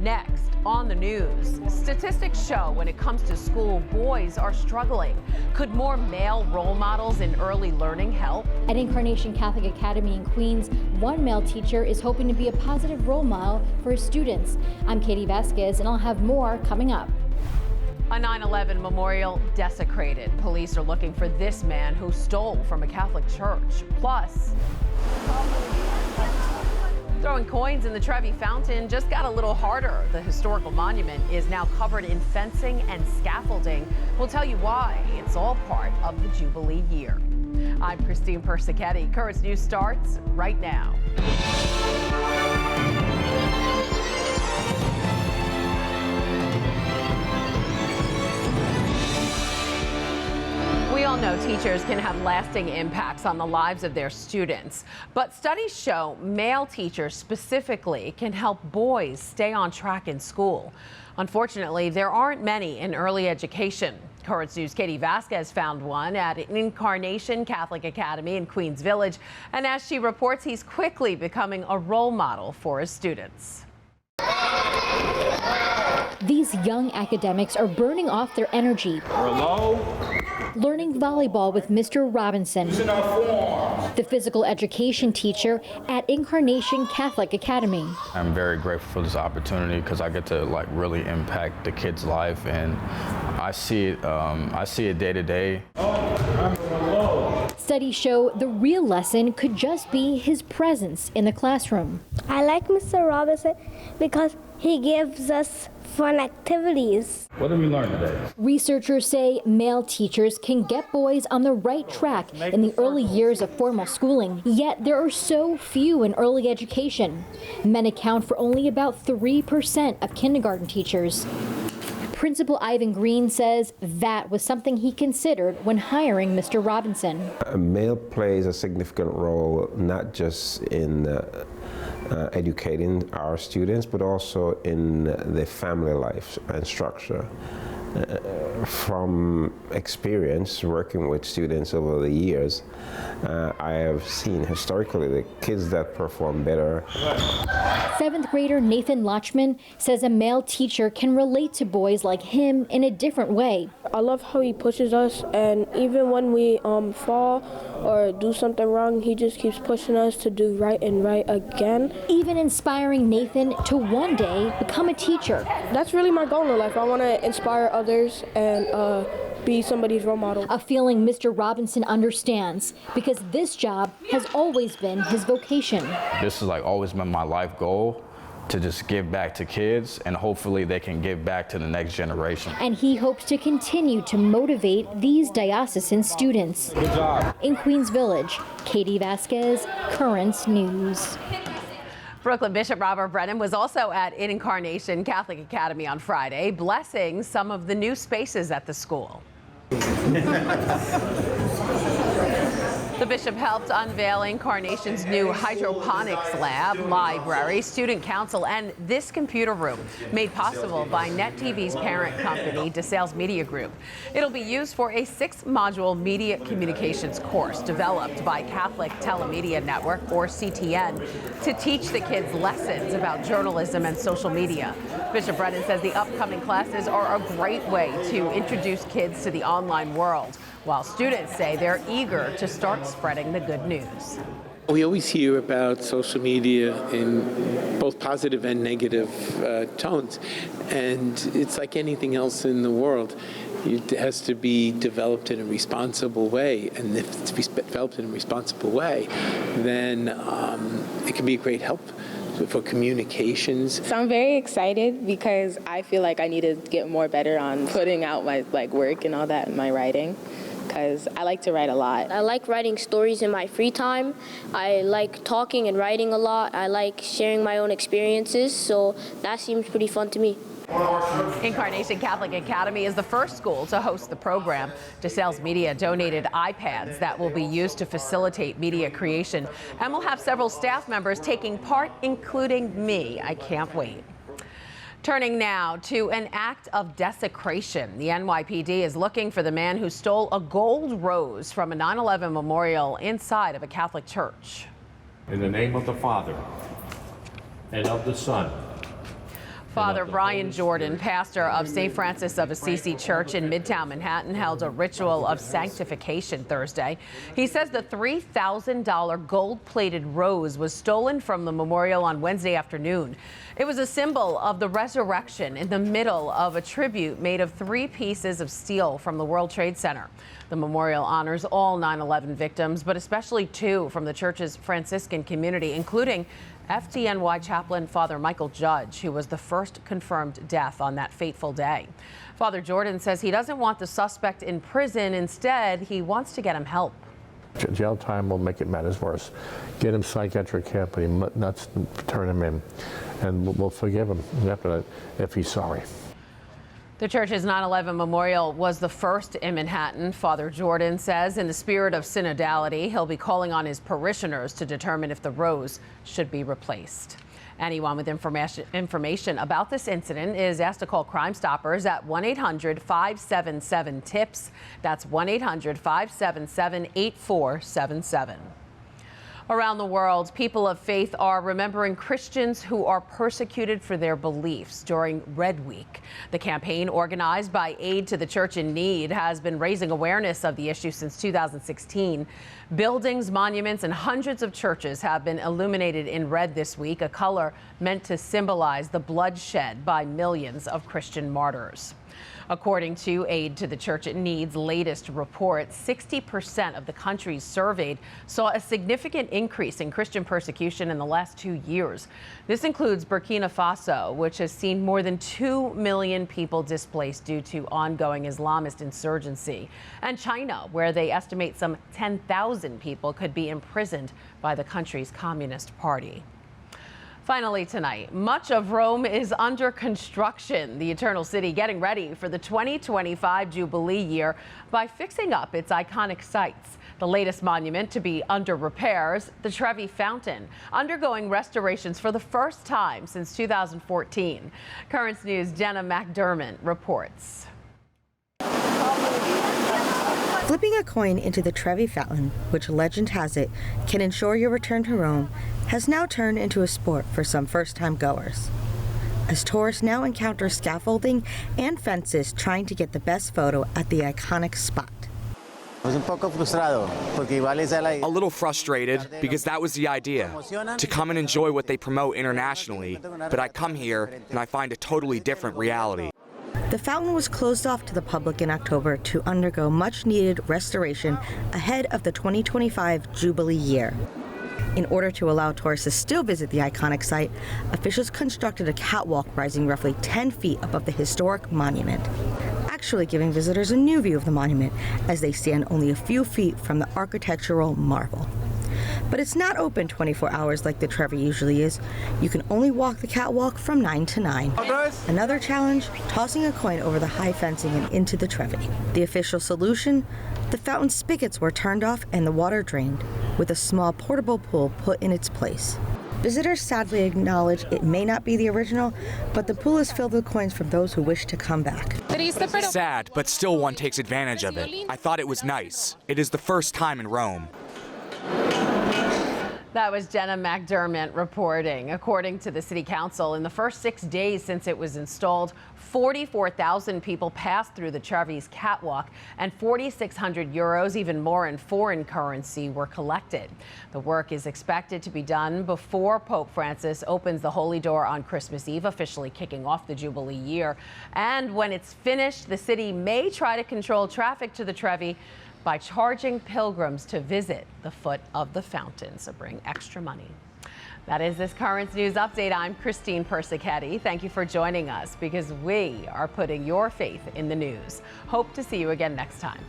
Next on the news, statistics show when it comes to school, boys are struggling. Could more male role models in early learning help? At Incarnation Catholic Academy in Queens, one male teacher is hoping to be a positive role model for his students. I'm Katie Vasquez, and I'll have more coming up. A 9/11 memorial desecrated. Police are looking for this man who stole from a Catholic church. Plus, throwing coins in the Trevi Fountain just got a little harder. The historical monument is now covered in fencing and scaffolding. We'll tell you why. It's all part of the Jubilee year. I'm Christine Persichetti. Currents News starts right now. We all know teachers can have lasting impacts on the lives of their students, but studies show male teachers specifically can help boys stay on track in school. Unfortunately, there aren't many in early education. Currents News' Katie Vasquez found one at Incarnation Catholic Academy in Queens Village, and as she reports, he's quickly becoming a role model for his students. These young academics are burning off their energy. Learning volleyball with Mr. Robinson, the physical education teacher at Incarnation Catholic Academy. I'm very grateful for this opportunity because I get to really impact the kid's life, and I see it day to day. Studies show the real lesson could just be his presence in the classroom. I like Mr. Robinson because he gives us fun activities. What did we learn today? Researchers say male teachers can get boys on the right track in the early years of formal schooling, yet there are so few in early education. Men account for only about 3% of kindergarten teachers. Principal Ivan Green says that was something he considered when hiring Mr. Robinson. A male plays a significant role not just in educating our students, but also in their family life and structure. From experience working with students over the years, I have seen historically the kids that perform better. 7th grader Nathan Lachman says a male teacher can relate to boys like him in a different way. I love how he pushes us, and even when we fall or do something wrong, he just keeps pushing us to do right and right again. Even inspiring Nathan to one day become a teacher. That's really my goal in life. I want to inspire others and be somebody's role model. A feeling Mr. Robinson understands because this job has always been his vocation. This has always been my life goal, to just give back to kids, and hopefully they can give back to the next generation. And he hopes to continue to motivate these diocesan students. Good job. In Queens Village, Katie Vasquez, Currents News. Brooklyn Bishop Robert Brennan was also at Incarnation Catholic Academy on Friday, blessing some of the new spaces at the school. The bishop helped unveil Incarnation's new hydroponics lab, library, student council, and this computer room, made possible by Net TV's parent company, DeSales Media Group. It'll be used for a 6-module media communications course developed by Catholic Telemedia Network, or CTN, to teach the kids lessons about journalism and social media. Bishop Brennan says the upcoming classes are a great way to introduce kids to the online world, while students say they're eager to start spreading the good news. We always hear about social media in both positive and negative tones, and it's like anything else in the world. It has to be developed in a responsible way, and if it's developed in a responsible way, then it can be a great help for communications. So I'm very excited because I feel like I need to get more better on putting out my work and all that in my writing, because I like to write a lot. I like writing stories in my free time. I like talking and writing a lot. I like sharing my own experiences, so that seems pretty fun to me. Incarnation Catholic Academy is the first school to host the program. DeSales Media donated iPads that will be used to facilitate media creation, and we'll have several staff members taking part, including me. I can't wait. Turning now to an act of desecration. The NYPD is looking for the man who stole a gold rose from a 9/11 memorial inside of a Catholic church. In the name of the Father, and of the Son, Father Brian Jordan, pastor of St. Francis of Assisi Church in Midtown Manhattan, held a ritual of sanctification Thursday. He says the $3,000 gold-plated rose was stolen from the memorial on Wednesday afternoon. It was a symbol of the resurrection in the middle of a tribute made of 3 pieces of steel from the World Trade Center. The memorial honors all 9/11 victims, but especially 2 from the church's Franciscan community, including FDNY chaplain Father Michael Judge, who was the first confirmed death on that fateful day. Father Jordan says he doesn't want the suspect in prison. Instead, he wants to get him help. Jail time will make it matters worse. Get him psychiatric care, but he nuts, turn him in, and we'll forgive him after that if he's sorry. The church's 9/11 memorial was the first in Manhattan. Father Jordan says in the spirit of synodality, he'll be calling on his parishioners to determine if the rose should be replaced. Anyone with information about this incident is asked to call Crime Stoppers at 1-800-577-TIPS. That's 1-800-577-8477. Around the world, people of faith are remembering Christians who are persecuted for their beliefs during Red Week. The campaign, organized by Aid to the Church in Need, has been raising awareness of the issue since 2016. Buildings, monuments, and hundreds of churches have been illuminated in red this week, a color meant to symbolize the bloodshed by millions of Christian martyrs. According to Aid to the Church in Need's latest report, 60% of the countries surveyed saw a significant increase in Christian persecution in the last 2 years. This includes Burkina Faso, which has seen more than 2 million people displaced due to ongoing Islamist insurgency, and China, where they estimate some 10,000 people could be imprisoned by the country's Communist Party. Finally tonight, much of Rome is under construction. The Eternal City getting ready for the 2025 Jubilee year by fixing up its iconic sites. The latest monument to be under repairs, the Trevi Fountain, undergoing restorations for the first time since 2014. Currents News' Jenna McDermott reports. Flipping a coin into the Trevi Fountain, which legend has it can ensure your return to Rome, has now turned into a sport for some first-time goers, as tourists now encounter scaffolding and fences trying to get the best photo at the iconic spot. A little frustrated because that was the idea, to come and enjoy what they promote internationally, but I come here and I find a totally different reality. The fountain was closed off to the public in October to undergo much-needed restoration ahead of the 2025 Jubilee year. In order to allow tourists to still visit the iconic site, officials constructed a catwalk rising roughly 10 feet above the historic monument, actually giving visitors a new view of the monument as they stand only a few feet from the architectural marvel. But it's not open 24 hours like the Trevi usually is. You can only walk the catwalk from 9 to 9. Another challenge, tossing a coin over the high fencing and into the Trevi. The official solution? The fountain spigots were turned off and the water drained, with a small portable pool put in its place. Visitors sadly acknowledge it may not be the original, but the pool is filled with coins from those who wish to come back. Sad, but still one takes advantage of it. I thought it was nice. It is the first time in Rome. That was Jenna McDermott reporting. According to the City Council, in the first 6 days since it was installed, 44,000 people passed through the Trevi's catwalk, and 4,600 euros, even more in foreign currency, were collected. The work is expected to be done before Pope Francis opens the Holy Door on Christmas Eve, officially kicking off the Jubilee year. And when it's finished, the city may try to control traffic to the Trevi by charging pilgrims to visit the foot of the fountain, so bring extra money. That is this Currents News Update. I'm Christine Persichetti. Thank you for joining us, because we are putting your faith in the news. Hope to see you again next time.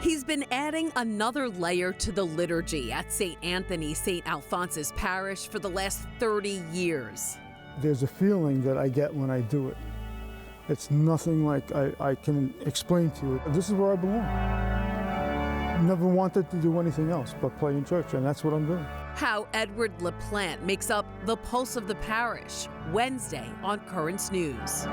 He's been adding another layer to the liturgy at St. Anthony, St. Alphonsus Parish for the last 30 years. There's a feeling that I get when I do it. It's nothing like I can explain to you. This is where I belong. Never wanted to do anything else but play in church, and that's what I'm doing. How Edward LaPlante makes up the pulse of the parish, Wednesday on Currents News.